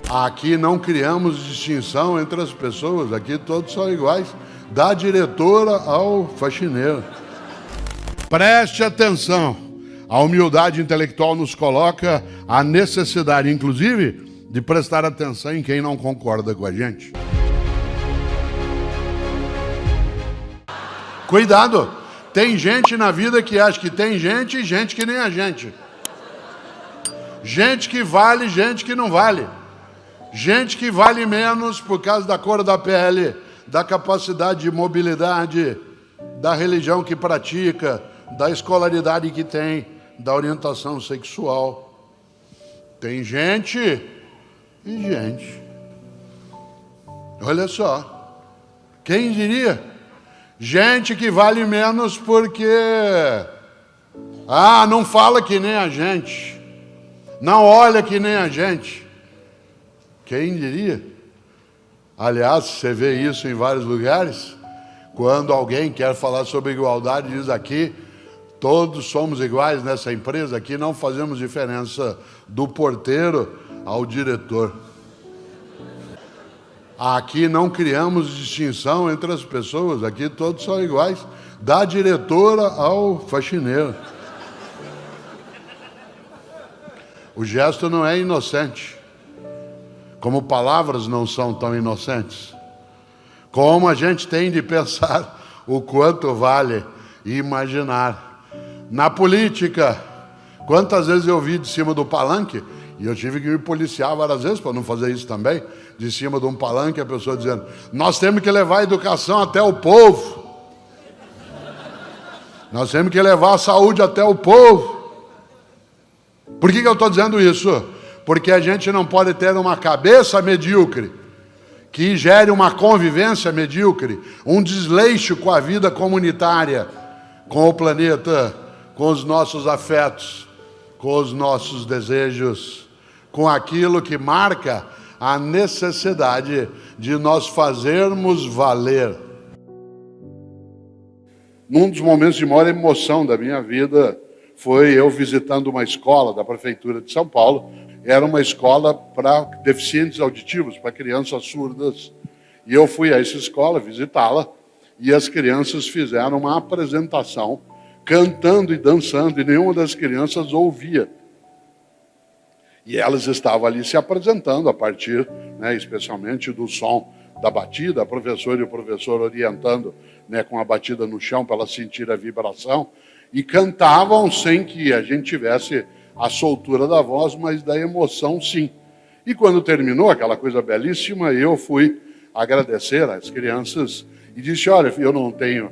Aqui não criamos distinção entre as pessoas, aqui todos são iguais, da diretora ao faxineiro. Preste atenção, a humildade intelectual nos coloca a necessidade, inclusive, de prestar atenção em quem não concorda com a gente. Cuidado, tem gente na vida que acha que tem gente e gente que nem a gente. Gente que vale, gente que não vale. Gente que vale menos por causa da cor da pele, da capacidade de mobilidade, da religião que pratica, da escolaridade que tem, da orientação sexual. Tem gente e gente. Olha só, quem diria? Gente que vale menos porque não fala que nem a gente, não olha que nem a gente. Quem diria? Aliás, você vê isso em vários lugares. Quando alguém quer falar sobre igualdade, diz aqui, todos somos iguais nessa empresa, aqui não fazemos diferença do porteiro ao diretor. Aqui não criamos distinção entre as pessoas, aqui todos são iguais, da diretora ao faxineiro. O gesto não é inocente. Como palavras não são tão inocentes. Como a gente tem de pensar o quanto vale e imaginar. Na política, quantas vezes eu vi de cima do palanque, e eu tive que me policiar várias vezes para não fazer isso também, de cima de um palanque, a pessoa dizendo, nós temos que levar a educação até o povo. Nós temos que levar a saúde até o povo. Por que eu estou dizendo isso? Porque a gente não pode ter uma cabeça medíocre, que gere uma convivência medíocre, um desleixo com a vida comunitária, com o planeta, com os nossos afetos, com os nossos desejos, com aquilo que marca a necessidade de nós fazermos valer. Num dos momentos de maior emoção da minha vida, foi eu visitando uma escola da Prefeitura de São Paulo. Era uma escola para deficientes auditivos, para crianças surdas. E eu fui a essa escola visitá-la, e as crianças fizeram uma apresentação, cantando e dançando, e nenhuma das crianças ouvia. E elas estavam ali se apresentando a partir, especialmente do som da batida, a professora e o professor orientando, com a batida no chão para ela sentir a vibração, e cantavam sem que a gente tivesse a soltura da voz, mas da emoção sim. E quando terminou aquela coisa belíssima, eu fui agradecer às crianças e disse, olha, eu não tenho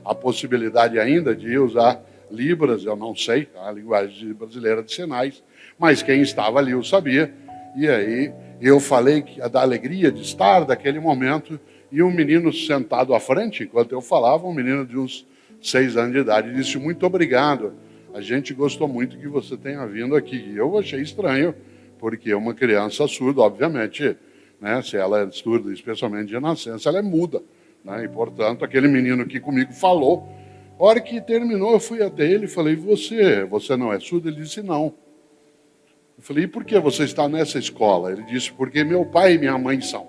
a possibilidade ainda de usar Libras, eu não sei a linguagem brasileira de sinais, mas quem estava ali eu sabia. E aí eu falei da alegria de estar naquele momento, e um menino sentado à frente, enquanto eu falava, um menino de uns 6 anos de idade, disse, muito obrigado. A gente gostou muito que você tenha vindo aqui. E eu achei estranho, porque uma criança surda, obviamente, se ela é surda, especialmente de nascença, ela é muda. E, portanto, aquele menino que comigo falou, a hora que terminou, eu fui até ele e falei, você não é surdo? Ele disse, não. Eu falei, e por que você está nessa escola? Ele disse, porque meu pai e minha mãe são.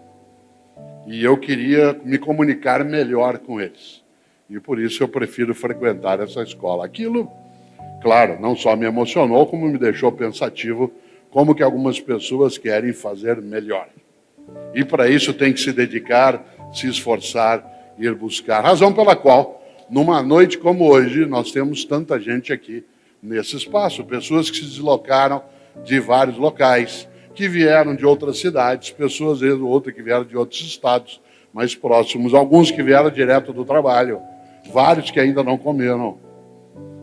E eu queria me comunicar melhor com eles. E por isso eu prefiro frequentar essa escola. Aquilo... Claro, não só me emocionou, como me deixou pensativo, como que algumas pessoas querem fazer melhor. E para isso tem que se dedicar, se esforçar, ir buscar. Razão pela qual, numa noite como hoje, nós temos tanta gente aqui nesse espaço. Pessoas que se deslocaram de vários locais, que vieram de outras cidades, pessoas, às vezes, outras que vieram de outros estados mais próximos, alguns que vieram direto do trabalho, vários que ainda não comeram,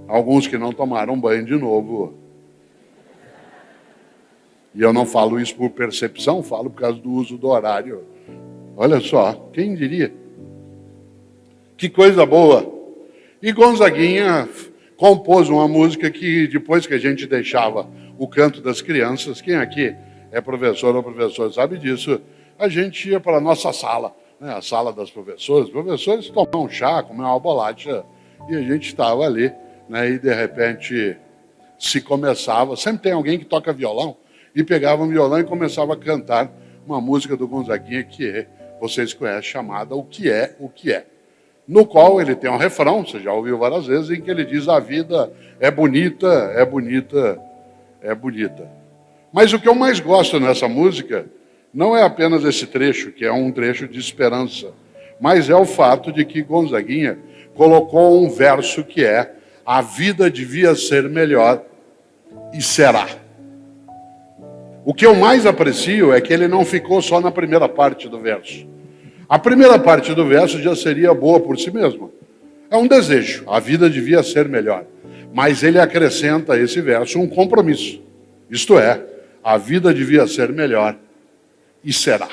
alguns que não tomaram banho de novo. E eu não falo isso por percepção, falo por causa do uso do horário. Olha só, quem diria? Que coisa boa! E Gonzaguinha compôs uma música que, depois que a gente deixava o canto das crianças, quem aqui é professor ou professor sabe disso, a gente ia para a nossa sala, a sala das professoras. Os professores tomavam um chá, comiam uma bolacha, e a gente estava ali, e de repente se começava, sempre tem alguém que toca violão, e pegava um violão e começava a cantar uma música do Gonzaguinha que vocês conhecem, chamada O Que É, O Que É. No qual ele tem um refrão, você já ouviu várias vezes, em que ele diz: a vida é bonita, é bonita, é bonita. Mas o que eu mais gosto nessa música não é apenas esse trecho, que é um trecho de esperança, mas é o fato de que Gonzaguinha colocou um verso que é: a vida devia ser melhor e será. O que eu mais aprecio é que ele não ficou só na primeira parte do verso. A primeira parte do verso já seria boa por si mesma. É um desejo, a vida devia ser melhor. Mas ele acrescenta a esse verso um compromisso. Isto é, a vida devia ser melhor e será.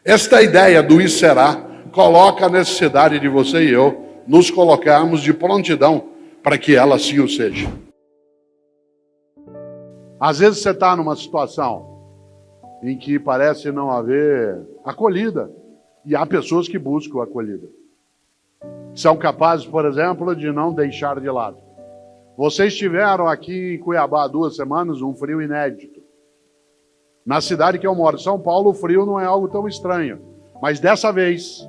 Esta ideia do e será coloca a necessidade de você e eu nos colocarmos de prontidão para que ela assim o seja. Às vezes você está numa situação em que parece não haver acolhida, e há pessoas que buscam acolhida. São capazes, por exemplo, de não deixar de lado. Vocês tiveram aqui em Cuiabá 2 semanas um frio inédito. Na cidade que eu moro, São Paulo, o frio não é algo tão estranho. Mas dessa vez,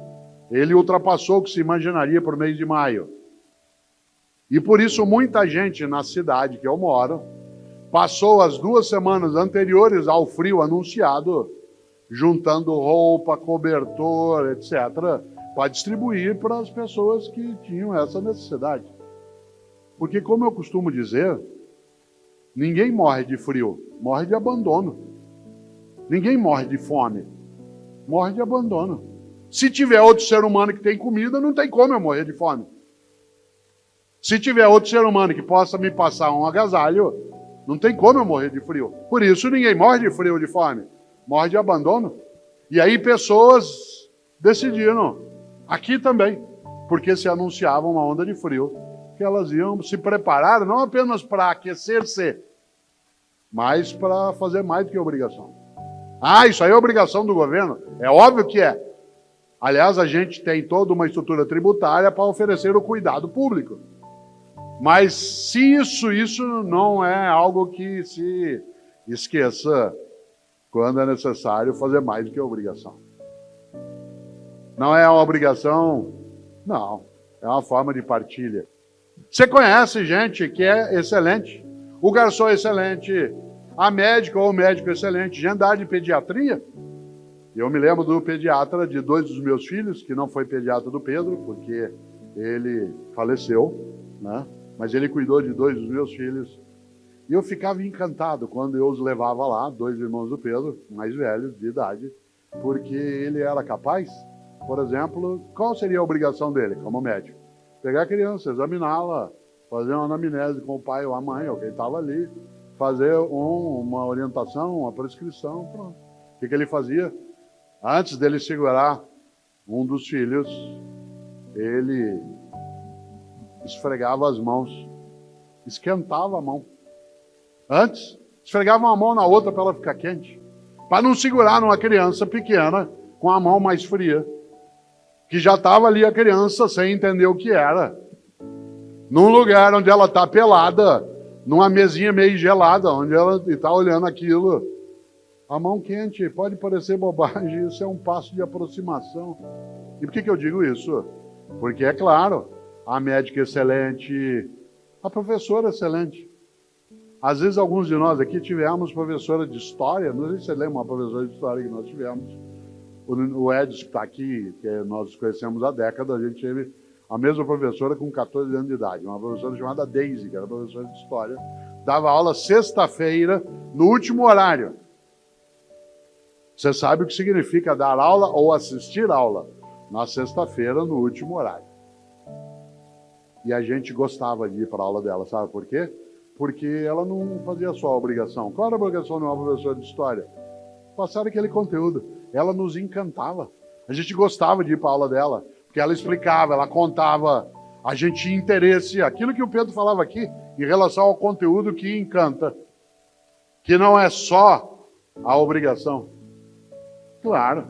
ele ultrapassou o que se imaginaria por mês de maio. E por isso muita gente na cidade que eu moro passou as 2 semanas anteriores ao frio anunciado juntando roupa, cobertor, etc., para distribuir para as pessoas que tinham essa necessidade. Porque, como eu costumo dizer, ninguém morre de frio, morre de abandono. Ninguém morre de fome, morre de abandono. Se tiver outro ser humano que tem comida, não tem como eu morrer de fome. Se tiver outro ser humano que possa me passar um agasalho, não tem como eu morrer de frio. Por isso, ninguém morre de frio ou de fome, morre de abandono. E aí pessoas decidiram, aqui também, porque se anunciava uma onda de frio, que elas iam se preparar não apenas para aquecer-se, mas para fazer mais do que obrigação. Ah, isso aí é obrigação do governo? É óbvio que é. Aliás, a gente tem toda uma estrutura tributária para oferecer o cuidado público. Mas se isso não é algo que se esqueça quando é necessário fazer mais do que obrigação. Não é uma obrigação, não. É uma forma de partilha. Você conhece gente que é excelente. O garçom é excelente. A médica ou o médico é excelente. Gente da área de pediatria. Eu me lembro do pediatra de 2 dos meus filhos, que não foi pediatra do Pedro, porque ele faleceu, né? Mas ele cuidou de 2 dos meus filhos. E eu ficava encantado quando eu os levava lá, 2 irmãos do Pedro, mais velhos, de idade, porque ele era capaz, por exemplo, qual seria a obrigação dele, como médico? Pegar a criança, examiná-la, fazer uma anamnese com o pai ou a mãe, ou quem estava ali, fazer uma orientação, uma prescrição, pronto. O que ele fazia? Antes dele segurar um dos filhos, ele esfregava as mãos, esquentava a mão. Antes, esfregava uma mão na outra para ela ficar quente, para não segurar numa criança pequena com a mão mais fria, que já estava ali a criança sem entender o que era. Num lugar onde ela está pelada, numa mesinha meio gelada, onde ela está olhando aquilo. A mão quente, pode parecer bobagem, isso é um passo de aproximação. E por que eu digo isso? Porque, é claro, a médica é excelente, a professora é excelente. Às vezes, alguns de nós aqui tivemos professora de história, não sei se você lembra uma professora de história que nós tivemos. O Edson, que está aqui, que nós conhecemos há décadas, a gente teve a mesma professora com 14 anos de idade, uma professora chamada Daisy, que era professora de história, dava aula sexta-feira, no último horário. Você sabe o que significa dar aula ou assistir aula? Na sexta-feira, no último horário. E a gente gostava de ir para a aula dela, sabe por quê? Porque ela não fazia só a obrigação. Qual era a obrigação de uma professora de história? Passar aquele conteúdo. Ela nos encantava. A gente gostava de ir para a aula dela, porque ela explicava, ela contava, a gente tinha interesse. Aquilo que o Pedro falava aqui, em relação ao conteúdo que encanta, que não é só a obrigação. Claro,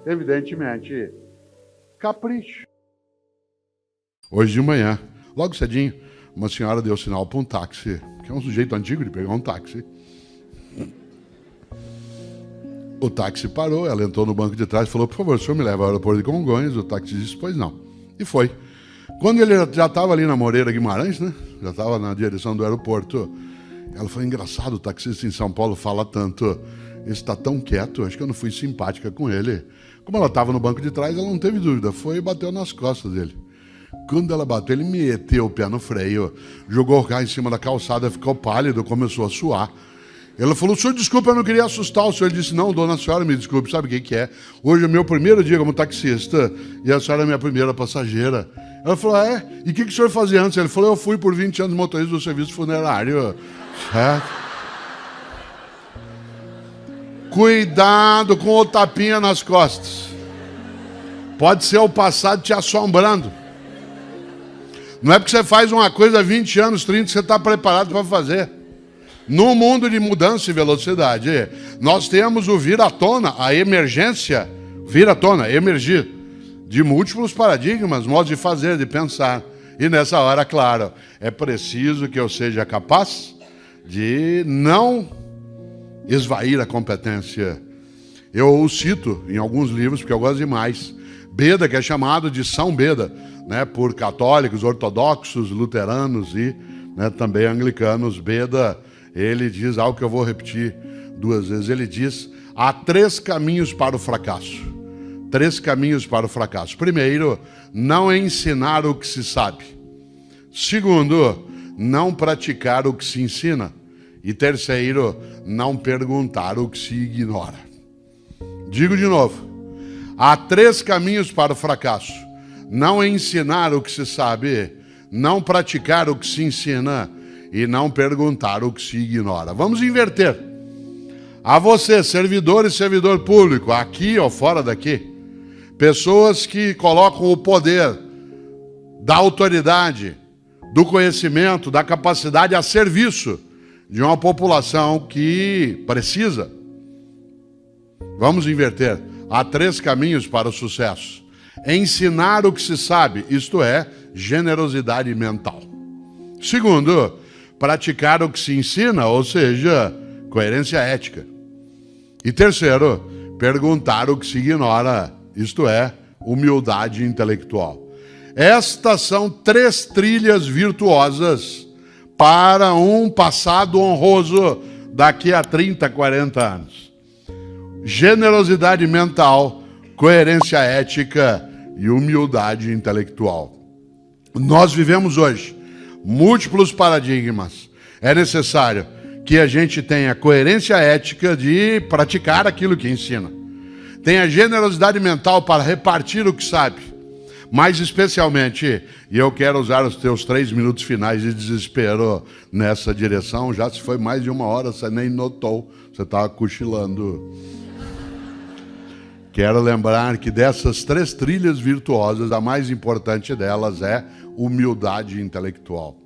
evidentemente, capricho. Hoje de manhã, logo cedinho, uma senhora deu sinal para um táxi, que é um sujeito antigo de pegar um táxi, O táxi parou, ela entrou no banco de trás e falou, por favor, o senhor me leva ao aeroporto de Congonhas? O táxi disse, pois não. E foi. Quando ele já estava ali na Moreira Guimarães, né? Já estava na direção do aeroporto, ela falou, engraçado, o taxista em São Paulo fala tanto, ele está tão quieto, acho que eu não fui simpática com ele. Como ela estava no banco de trás, ela não teve dúvida, foi e bateu nas costas dele. Quando ela bateu, ele meteu o pé no freio, jogou o carro em cima da calçada, ficou pálido, começou a suar. Ela falou, senhor, desculpa, eu não queria assustar o senhor. Ele disse, não, dona, a senhora me desculpe, sabe o que é? Hoje é o meu primeiro dia como taxista e a senhora é minha primeira passageira. Ela falou, e o que o senhor fazia antes? Ele falou, eu fui por 20 anos motorista do serviço funerário. Certo? Cuidado com o tapinha nas costas. Pode ser o passado te assombrando. Não é porque você faz uma coisa há 20 anos, 30, que você está preparado para fazer. No mundo de mudança e velocidade, nós temos o vir à tona, a emergência, vir à tona, emergir, de múltiplos paradigmas, modos de fazer, de pensar. E nessa hora, claro, é preciso que eu seja capaz de não esvair a competência. Eu o cito em alguns livros, porque eu gosto demais. Beda, que é chamado de São Beda, né, por católicos, ortodoxos, luteranos e também anglicanos. Beda, ele diz algo que eu vou repetir 2 vezes. Ele diz, há 3 caminhos para o fracasso. 3 caminhos para o fracasso. Primeiro, não ensinar o que se sabe. Segundo, não praticar o que se ensina. E terceiro, não perguntar o que se ignora. Digo de novo, há 3 caminhos para o fracasso. Não ensinar o que se sabe, não praticar o que se ensina e não perguntar o que se ignora. Vamos inverter. A você, servidor e servidor público, aqui ou fora daqui, pessoas que colocam o poder da autoridade, do conhecimento, da capacidade a serviço de uma população que precisa. Vamos inverter. Há 3 caminhos para o sucesso. Ensinar o que se sabe, isto é, generosidade mental. Segundo, praticar o que se ensina, ou seja, coerência ética. E terceiro, perguntar o que se ignora, isto é, humildade intelectual. Estas são 3 trilhas virtuosas para um passado honroso daqui a 30, 40 anos. Generosidade mental, coerência ética e humildade intelectual. Nós vivemos hoje múltiplos paradigmas. É necessário que a gente tenha coerência ética de praticar aquilo que ensina. Tenha generosidade mental para repartir o que sabe. Mas especialmente, e eu quero usar os teus 3 minutos finais de desespero nessa direção, já se foi mais de 1 hora, você nem notou, você estava cochilando. Quero lembrar que dessas 3 trilhas virtuosas, a mais importante delas é humildade intelectual.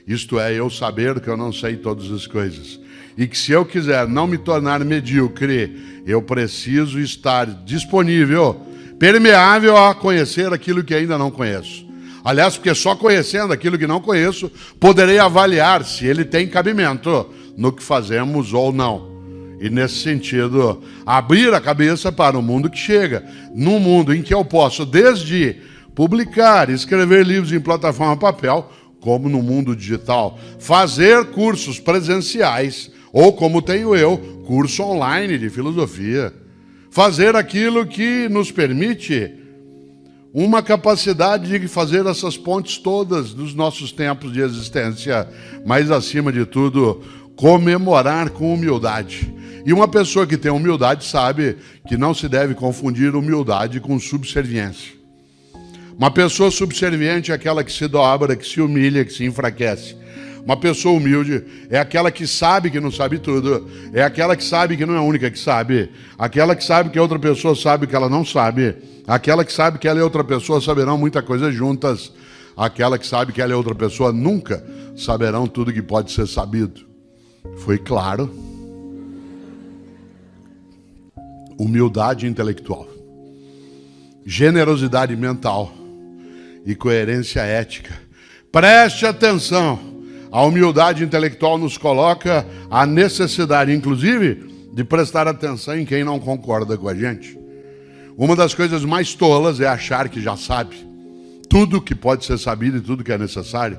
Isto é, eu saber que eu não sei todas as coisas. E que se eu quiser não me tornar medíocre, eu preciso estar disponível, permeável a conhecer aquilo que ainda não conheço. Aliás, porque só conhecendo aquilo que não conheço, poderei avaliar se ele tem cabimento no que fazemos ou não. E nesse sentido, abrir a cabeça para o mundo que chega. Num mundo em que eu posso, desde publicar, escrever livros em plataforma papel, como no mundo digital, fazer cursos presenciais, ou como tenho eu, curso online de filosofia. Fazer aquilo que nos permite uma capacidade de fazer essas pontes todas dos nossos tempos de existência, mas acima de tudo, comemorar com humildade. E uma pessoa que tem humildade sabe que não se deve confundir humildade com subserviência. Uma pessoa subserviente é aquela que se dobra, que se humilha, que se enfraquece. Uma pessoa humilde é aquela que sabe que não sabe tudo, é aquela que sabe que não é a única que sabe, aquela que sabe que a outra pessoa sabe que ela não sabe, aquela que sabe que ela e outra pessoa saberão muita coisa juntas, aquela que sabe que ela e outra pessoa nunca saberão tudo que pode ser sabido. Foi claro? Humildade intelectual, generosidade mental e coerência ética. Preste atenção, a humildade intelectual nos coloca a necessidade, inclusive, de prestar atenção em quem não concorda com a gente. Uma das coisas mais tolas é achar que já sabe tudo que pode ser sabido e tudo que é necessário.